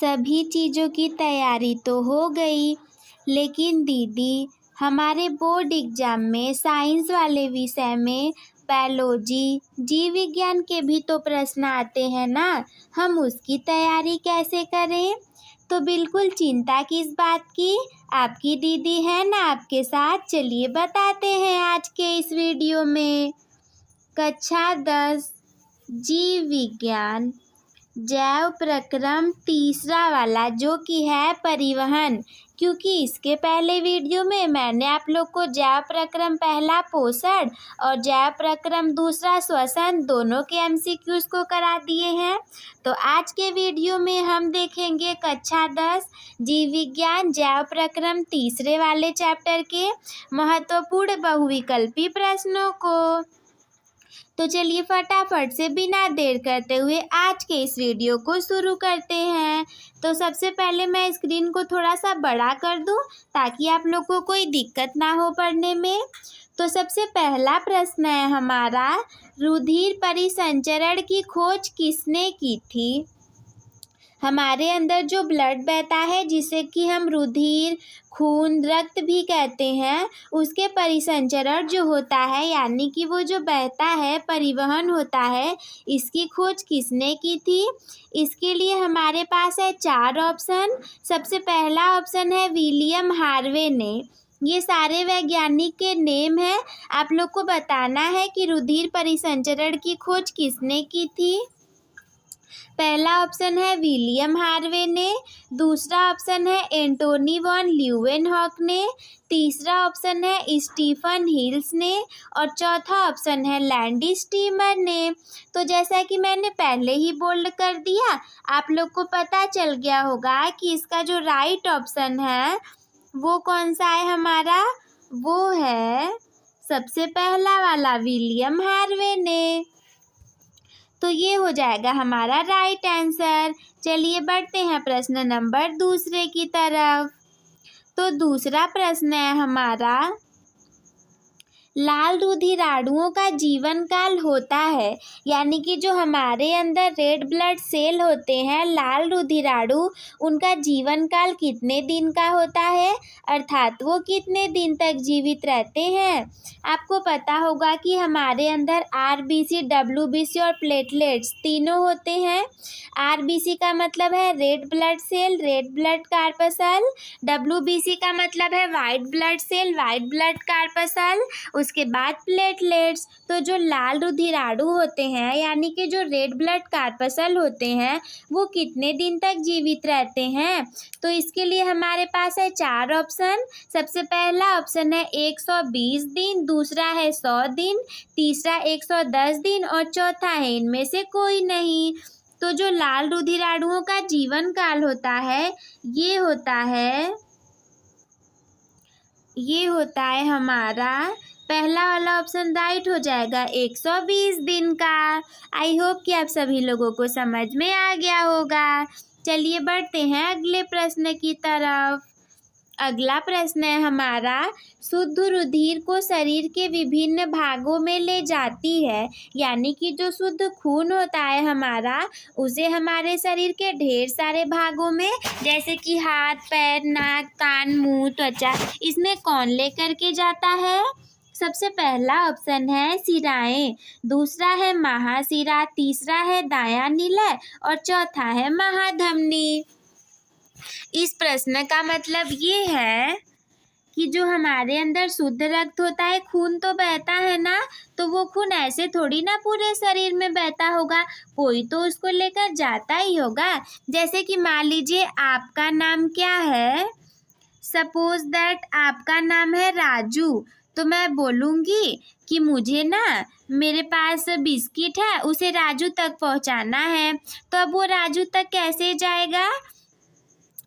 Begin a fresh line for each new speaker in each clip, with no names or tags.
सभी चीज़ों की तैयारी तो हो गई, लेकिन दीदी हमारे बोर्ड एग्ज़ाम में साइंस वाले विषय में बायोलॉजी, जीव विज्ञान के भी तो प्रश्न आते हैं ना, हम उसकी तैयारी कैसे करें? तो बिल्कुल चिंता किस बात की, आपकी दीदी है ना आपके साथ। चलिए बताते हैं आज के इस वीडियो में। कक्षा 10 जीव विज्ञान जैव प्रक्रम तीसरा वाला, जो कि है परिवहन, क्योंकि इसके पहले वीडियो में मैंने आप लोग को जैव प्रक्रम पहला पोषण और जैव प्रक्रम दूसरा श्वसन दोनों के एमसीक्यूज को करा दिए हैं। तो आज के वीडियो में हम देखेंगे कक्षा 10 जीव विज्ञान जैव प्रक्रम तीसरे वाले चैप्टर के महत्वपूर्ण बहुविकल्पी प्रश्नों को। तो चलिए फटाफट से बिना देर करते हुए आज के इस वीडियो को शुरू करते हैं। तो सबसे पहले मैं स्क्रीन को थोड़ा सा बड़ा कर दूं ताकि आप लोग को कोई दिक्कत ना हो पढ़ने में। तो सबसे पहला प्रश्न है हमारा, रुधिर परिसंचरण की खोज किसने की थी? हमारे अंदर जो ब्लड बहता है, जिसे कि हम रुधिर, खून, रक्त भी कहते हैं, उसके परिसंचरण जो होता है, यानी कि वो जो बहता है, परिवहन होता है, इसकी खोज किसने की थी? इसके लिए हमारे पास है 4 ऑप्शन। सबसे पहला ऑप्शन है विलियम हार्वे ने। ये सारे वैज्ञानिक के नेम है, आप लोग को बताना है कि रुधिर परिसंचरण की खोज किसने की थी। पहला ऑप्शन है विलियम हार्वे ने, दूसरा ऑप्शन है एंटोनी वॉन ल्यूवेनहॉक ने, तीसरा ऑप्शन है स्टीफन हिल्स ने और चौथा ऑप्शन है लैंडी स्टीमर ने। तो जैसा कि मैंने पहले ही बोल्ड कर दिया, आप लोग को पता चल गया होगा कि इसका जो राइट ऑप्शन है वो कौन सा है हमारा, वो है सबसे पहला वाला विलियम हार्वे ने। तो ये हो जाएगा हमारा राइट आंसर। चलिए बढ़ते हैं प्रश्न नंबर दूसरे की तरफ। तो दूसरा प्रश्न है हमारा, लाल रुधिराणुओं का जीवन काल होता है, यानी कि जो हमारे अंदर रेड ब्लड सेल होते हैं, लाल रुधिराणु, उनका जीवन काल कितने दिन का होता है, अर्थात वो कितने दिन तक जीवित रहते हैं। आपको पता होगा कि हमारे अंदर आरबीसी, डब्ल्यूबीसी और प्लेटलेट्स तीनों होते हैं। आरबीसी का मतलब है red blood cell, red blood corpuscle. WBC का मतलब है white blood cell, white blood corpuscle. उसके बाद प्लेटलेट्स। तो जो लाल रुधिराणु होते हैं, यानी कि जो रेड ब्लड कार्पसल होते हैं, वो कितने दिन तक जीवित रहते हैं? तो इसके लिए हमारे पास है 4 ऑप्शन। सबसे पहला ऑप्शन है 120 दिन, दूसरा है 100 दिन, तीसरा 110 दिन और चौथा है इनमें से कोई नहीं। तो जो लाल रुधिराणुओं का जीवन काल होता है, ये होता है हमारा पहला वाला ऑप्शन राइट हो जाएगा 120 दिन का। आई होप कि आप सभी लोगों को समझ में आ गया होगा। चलिए बढ़ते हैं अगले प्रश्न की तरफ। अगला प्रश्न है हमारा, शुद्ध रुधिर को शरीर के विभिन्न भागों में ले जाती है, यानी कि जो शुद्ध खून होता है हमारा, उसे हमारे शरीर के ढेर सारे भागों में, जैसे कि हाथ, पैर, नाक, कान, मुंह, त्वचा, इसमें कौन लेकर के जाता है? सबसे पहला ऑप्शन है शिराएं, दूसरा है महाशिरा, तीसरा है दायां निलय और चौथा है महाधमनी। इस प्रश्न का मतलब ये है कि जो हमारे अंदर शुद्ध रक्त होता है, खून तो बहता है ना, तो वो खून ऐसे थोड़ी ना पूरे शरीर में बहता होगा, कोई तो उसको लेकर जाता ही होगा। जैसे कि मान लीजिए आपका नाम क्या है, सपोज दैट आपका नाम है राजू, तो मैं बोलूँगी कि मुझे ना, मेरे पास बिस्किट है, उसे राजू तक पहुँचाना है। तो अब वो राजू तक कैसे जाएगा?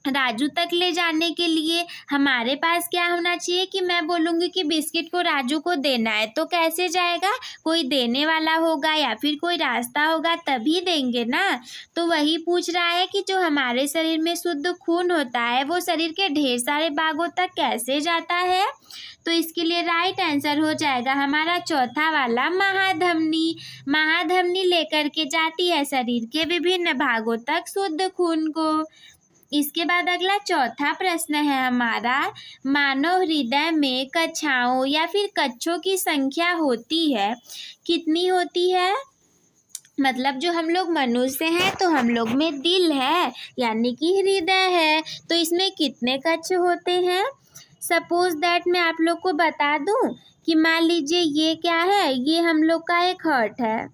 राजू तक ले जाने के लिए हमारे पास क्या होना चाहिए कि मैं बोलूँगी कि बिस्किट को राजू को देना है, तो कैसे जाएगा? कोई देने वाला होगा या फिर कोई रास्ता होगा, तभी देंगे ना। तो वही पूछ रहा है कि जो हमारे शरीर में शुद्ध खून होता है, वो शरीर के ढेर सारे भागों तक कैसे जाता है? तो इसके लिए राइट आंसर हो जाएगा हमारा चौथा वाला महाधमनी। महाधमनी लेकर के जाती है शरीर के विभिन्न भागों तक शुद्ध खून को। इसके बाद अगला चौथा प्रश्न है हमारा, मानव हृदय में कक्षाओं या फिर कक्षों की संख्या होती है, कितनी होती है? मतलब जो हम लोग मनुष्य हैं तो हम लोग में दिल है यानी कि हृदय है, तो इसमें कितने कक्ष होते हैं? सपोज दैट मैं आप लोग को बता दूं कि मान लीजिए ये क्या है, ये हम लोग का एक हार्ट है।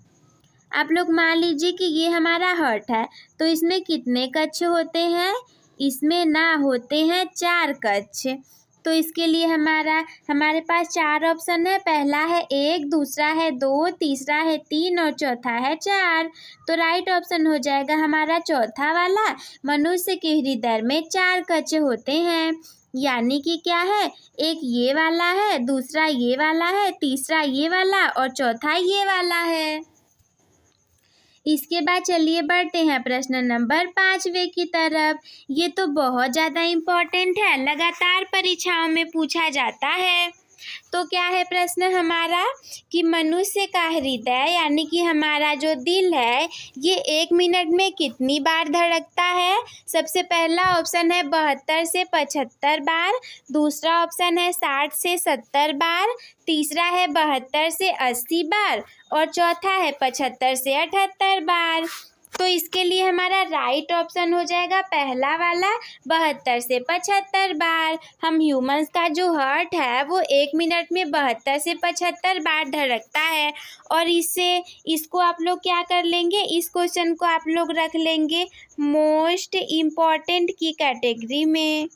आप लोग मान लीजिए कि ये हमारा हार्ट है, तो इसमें कितने कक्ष होते हैं? इसमें ना होते हैं 4 कक्ष। तो इसके लिए हमारे पास 4 ऑप्शन है। पहला है 1, दूसरा है 2, तीसरा है 3 और चौथा है 4। तो राइट ऑप्शन हो जाएगा हमारा चौथा वाला, मनुष्य के हृदय में 4 कक्ष होते हैं। यानी कि क्या है, एक ये वाला है, दूसरा ये वाला है, तीसरा ये वाला और चौथा ये वाला है। इसके बाद चलिए बढ़ते हैं प्रश्न नंबर 5वें की तरफ। ये तो बहुत ज़्यादा इम्पोर्टेंट है, लगातार परीक्षाओं में पूछा जाता है। तो क्या है प्रश्न हमारा कि मनुष्य का हृदय यानी कि हमारा जो दिल है ये 1 मिनट में कितनी बार धड़कता है? सबसे पहला ऑप्शन है 72 से 75 बार, दूसरा ऑप्शन है 60 से 70 बार, तीसरा है 72 से 80 बार और चौथा है 75 से 78 बार। तो इसके लिए हमारा राइट ऑप्शन हो जाएगा पहला वाला 72 से 75 बार। हम ह्यूमंस का जो हार्ट है वो 1 मिनट में 72 से 75 बार धड़कता है। और इसको आप लोग क्या कर लेंगे, इस क्वेश्चन को आप लोग रख लेंगे मोस्ट इम्पॉर्टेंट की कैटेगरी में।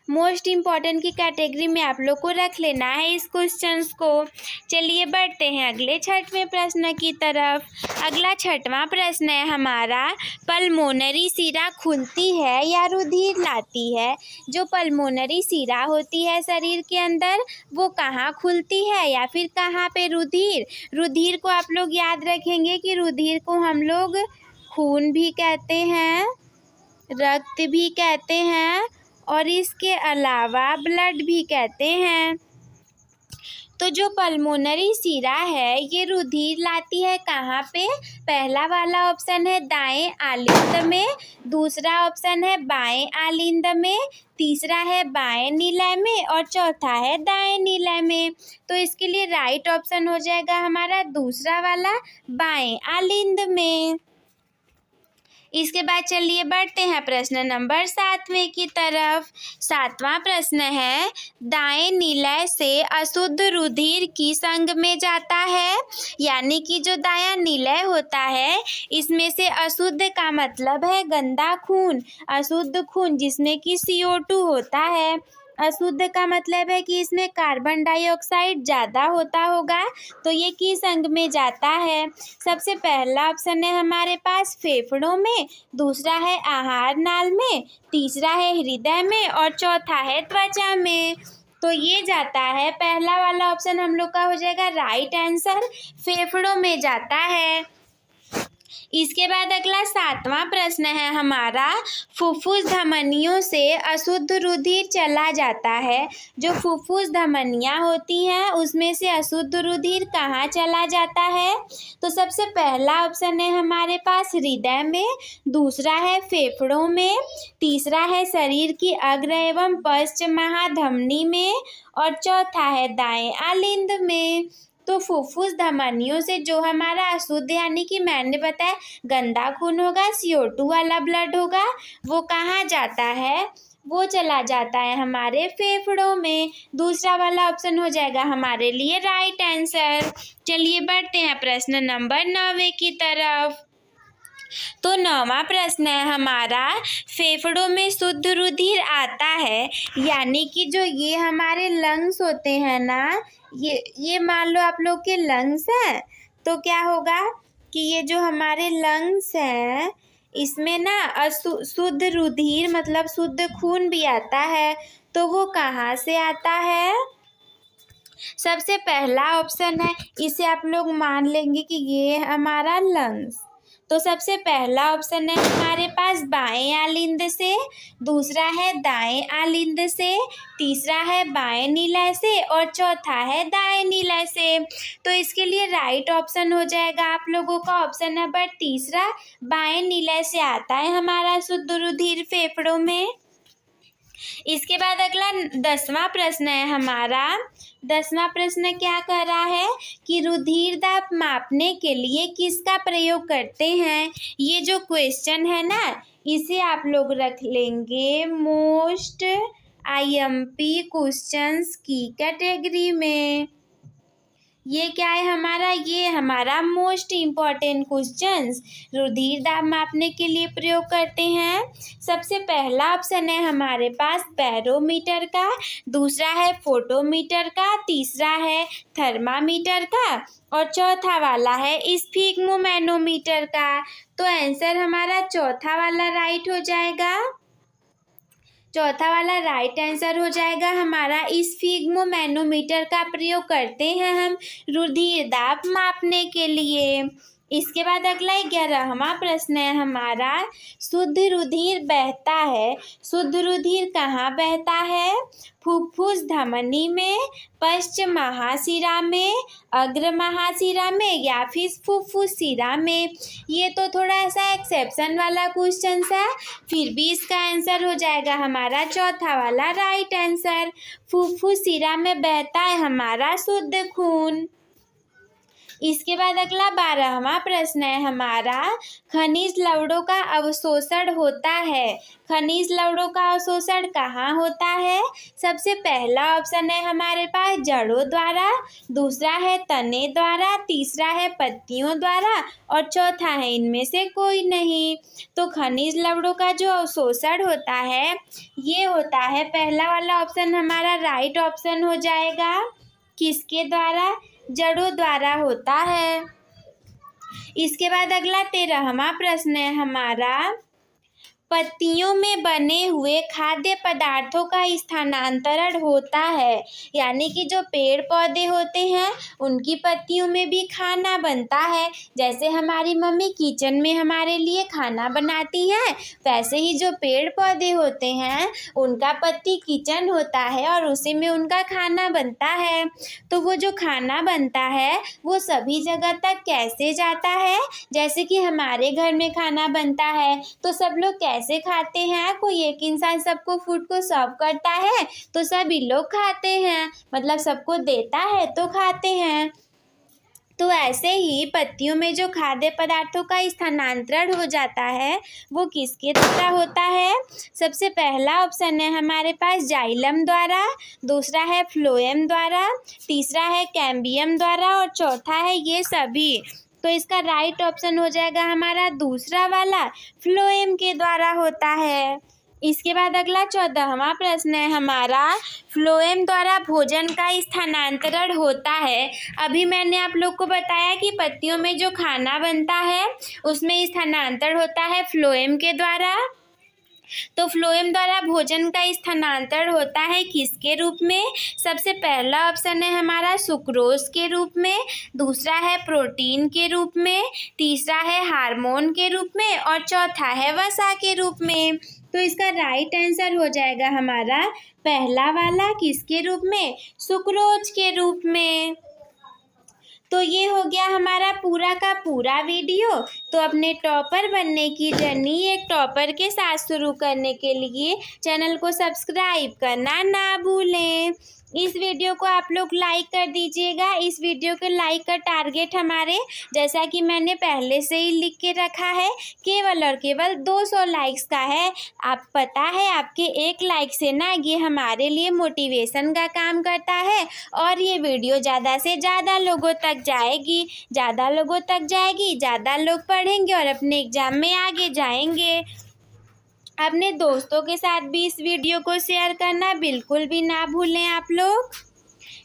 मोस्ट इम्पॉर्टेंट की कैटेगरी में आप लोग को रख लेना है इस क्वेश्चंस को। चलिए बढ़ते हैं अगले 6वें प्रश्न की तरफ। अगला 6वां प्रश्न है हमारा, पल्मोनरी शिरा खुलती है या रुधिर लाती है? जो पल्मोनरी शिरा होती है शरीर के अंदर वो कहाँ खुलती है या फिर कहाँ पे रुधिर को आप लोग याद रखेंगे कि रुधिर को हम लोग खून भी कहते हैं, रक्त भी कहते हैं और इसके अलावा ब्लड भी कहते हैं। तो जो पल्मोनरी शिरा है ये रुधिर लाती है कहाँ पे? पहला वाला ऑप्शन है दाएं आलिंद में, दूसरा ऑप्शन है बाएं आलिंद में, तीसरा है बाएं नीलय में और चौथा है दाएं नीलय में। तो इसके लिए राइट ऑप्शन हो जाएगा हमारा दूसरा वाला बाएं आलिंद में। इसके बाद चलिए बढ़ते हैं प्रश्न नंबर 7वें की तरफ। 7वां प्रश्न है, दाएं नीलय से अशुद्ध रुधिर की संग में जाता है। यानी कि जो दायां नीलय होता है इसमें से अशुद्ध का मतलब है गंदा खून, अशुद्ध खून जिसमें कि CO2 होता है। अशुद्ध का मतलब है कि इसमें कार्बन डाइऑक्साइड ज़्यादा होता होगा, तो ये किस अंग में जाता है? सबसे पहला ऑप्शन है हमारे पास फेफड़ों में, दूसरा है आहार नाल में, तीसरा है हृदय में और चौथा है त्वचा में। तो ये जाता है, पहला वाला ऑप्शन हम लोग का हो जाएगा राइट आंसर, फेफड़ों में जाता है। इसके बाद अगला 7वां प्रश्न है हमारा, फुफ्फुस धमनियों से अशुद्ध रुधिर चला जाता है। जो फुफ्फुस धमनियाँ होती हैं उसमें से अशुद्ध रुधिर कहाँ चला जाता है? तो सबसे पहला ऑप्शन है हमारे पास हृदय में, दूसरा है फेफड़ों में, तीसरा है शरीर की अग्र एवं पश्च महाधमनी में और चौथा है दाएं आलिंद में। तो फुफ्फुस धमनियों से जो हमारा अशुद्ध यानी कि मैंने बताया गंदा खून होगा, CO2 वाला ब्लड होगा, वो कहाँ जाता है? वो चला जाता है हमारे फेफड़ों में। दूसरा वाला ऑप्शन हो जाएगा हमारे लिए राइट आंसर। चलिए बढ़ते हैं प्रश्न नंबर 9वें की तरफ। तो 9वां प्रश्न है हमारा, फेफड़ों में शुद्ध रुधिर आता है यानी कि जो ये हमारे लंग्स होते हैं ना, ये मान लो आप लोग के लंग्स हैं, तो क्या होगा कि ये जो हमारे लंग्स हैं इसमें ना शुद्ध रुधिर मतलब शुद्ध खून भी आता है। तो वो कहाँ से आता है? सबसे पहला ऑप्शन है, इसे आप लोग मान लेंगे कि ये हमारा लंग्स, तो सबसे पहला ऑप्शन है हमारे पास बाएं आलिंद से, दूसरा है दाएं आलिंद से, तीसरा है बाएं निलय से और चौथा है दाएं निलय से। तो इसके लिए राइट ऑप्शन हो जाएगा आप लोगों का ऑप्शन नंबर तीसरा, बाएं निलय से आता है हमारा शुद्ध रुधिर फेफड़ों में। इसके बाद अगला 10वां प्रश्न है हमारा। 10वां प्रश्न क्या कर रहा है कि रुधिर दाब मापने के लिए किसका प्रयोग करते हैं। ये जो क्वेश्चन है ना, इसे आप लोग रख लेंगे मोस्ट IMP क्वेश्चंस की कैटेगरी में। ये क्या है हमारा, ये हमारा मोस्ट इम्पॉर्टेंट क्वेश्चंस रुधिर दाब मापने के लिए प्रयोग करते हैं। सबसे पहला ऑप्शन है हमारे पास बैरोमीटर का, दूसरा है फोटोमीटर का, तीसरा है थर्मामीटर का और चौथा वाला है स्फिग्मोमैनोमीटर का। तो आंसर हमारा चौथा वाला राइट हो जाएगा। चौथा वाला राइट आंसर हो जाएगा हमारा। स्फिग्मोमैनोमीटर का प्रयोग करते हैं हम रुधिर दाब मापने के लिए। इसके बाद अगला 11वां प्रश्न है हमारा। शुद्ध रुधिर बहता है, शुद्ध रुधिर कहाँ बहता है। फुफ्फुस धमनी में, पश्च महाशिरा में, अग्र महाशिरा में या फिर फुफ्फुस शिरा में। ये तो थोड़ा ऐसा एक्सेप्शन वाला क्वेश्चन है, फिर भी इसका आंसर हो जाएगा हमारा चौथा वाला राइट आंसर। फुफ्फुस शिरा में बहता है हमारा शुद्ध खून। इसके बाद अगला 12वां प्रश्न है हमारा। खनिज लवणों का अवशोषण होता है, खनिज लवणों का अवशोषण कहाँ होता है। सबसे पहला ऑप्शन है हमारे पास जड़ों द्वारा, दूसरा है तने द्वारा, तीसरा है पत्तियों द्वारा और चौथा है इनमें से कोई नहीं। तो खनिज लवणों का जो अवशोषण होता है, ये होता है पहला वाला ऑप्शन हमारा राइट ऑप्शन हो जाएगा। किसके द्वारा, जड़ों द्वारा होता है। इसके बाद अगला 13वां प्रश्न है हमारा। पत्तियों में बने हुए खाद्य पदार्थों का स्थानांतरण होता है, यानी कि जो पेड़ पौधे होते हैं उनकी पत्तियों में भी खाना बनता है। जैसे हमारी मम्मी किचन में हमारे लिए खाना बनाती हैं, वैसे ही जो पेड़ पौधे होते हैं उनका पत्ती किचन होता है और उसी में उनका खाना बनता है। तो वो जो खाना बनता है वो सभी जगह तक कैसे जाता है। जैसे कि हमारे घर में खाना बनता है तो सब लोग कैसे खाते हैं, कोई एक इंसान सबको फूड को सर्व करता है तो सभी लोग खाते हैं, मतलब सबको देता है तो खाते हैं। तो ऐसे ही पत्तियों में जो खाद्य पदार्थों का स्थानांतरण हो जाता है वो किसके द्वारा होता है। सबसे पहला ऑप्शन है हमारे पास जाइलम द्वारा, दूसरा है फ्लोएम द्वारा, तीसरा है कैम्बियम द्वारा और चौथा है ये सभी। तो इसका राइट ऑप्शन हो जाएगा हमारा दूसरा वाला, फ्लोएम के द्वारा होता है। इसके बाद अगला 14वां प्रश्न है हमारा। फ्लोएम द्वारा भोजन का स्थानांतरण होता है। अभी मैंने आप लोग को बताया कि पत्तियों में जो खाना बनता है उसमें स्थानांतरण होता है फ्लोएम के द्वारा। तो फ्लोएम द्वारा भोजन का स्थानांतरण होता है किसके रूप में। सबसे पहला ऑप्शन है हमारा सुक्रोज के रूप में, दूसरा है प्रोटीन के रूप में, तीसरा है हार्मोन के रूप में और चौथा है वसा के रूप में। तो इसका राइट आंसर हो जाएगा हमारा पहला वाला, किसके रूप में, सुक्रोज के रूप में। तो ये हो गया हमारा पूरा का पूरा वीडियो। तो अपने टॉपर बनने की जर्नी एक टॉपर के साथ शुरू करने के लिए चैनल को सब्सक्राइब करना ना भूलें। इस वीडियो को आप लोग लाइक कर दीजिएगा। इस वीडियो के लाइक का टारगेट हमारे, जैसा कि मैंने पहले से ही लिख के रखा है, केवल और केवल 200 लाइक्स का है। आप पता है आपके एक लाइक से ना ये हमारे लिए मोटिवेशन का काम करता है और ये वीडियो ज़्यादा से ज़्यादा लोगों तक जाएगी, ज़्यादा लोगों तक जाएगी, ज़्यादा लोग पढ़ेंगे और अपने एग्ज़ाम में आगे जाएंगे। अपने दोस्तों के साथ भी इस वीडियो को शेयर करना बिल्कुल भी ना भूलें आप लोग,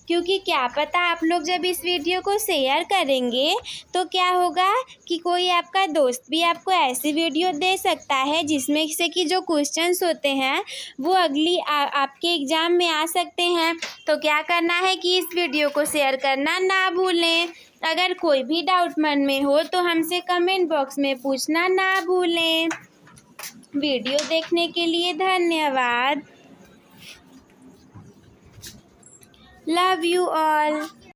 क्योंकि क्या पता आप लोग जब इस वीडियो को शेयर करेंगे तो क्या होगा कि कोई आपका दोस्त भी आपको ऐसी वीडियो दे सकता है जिसमें से कि जो क्वेश्चंस होते हैं वो अगली आपके एग्ज़ाम में आ सकते हैं। तो क्या करना है कि इस वीडियो को शेयर करना ना भूलें। अगर कोई भी डाउट मन में हो तो हमसे कमेंट बॉक्स में पूछना ना भूलें। वीडियो देखने के लिए धन्यवाद। Love you all.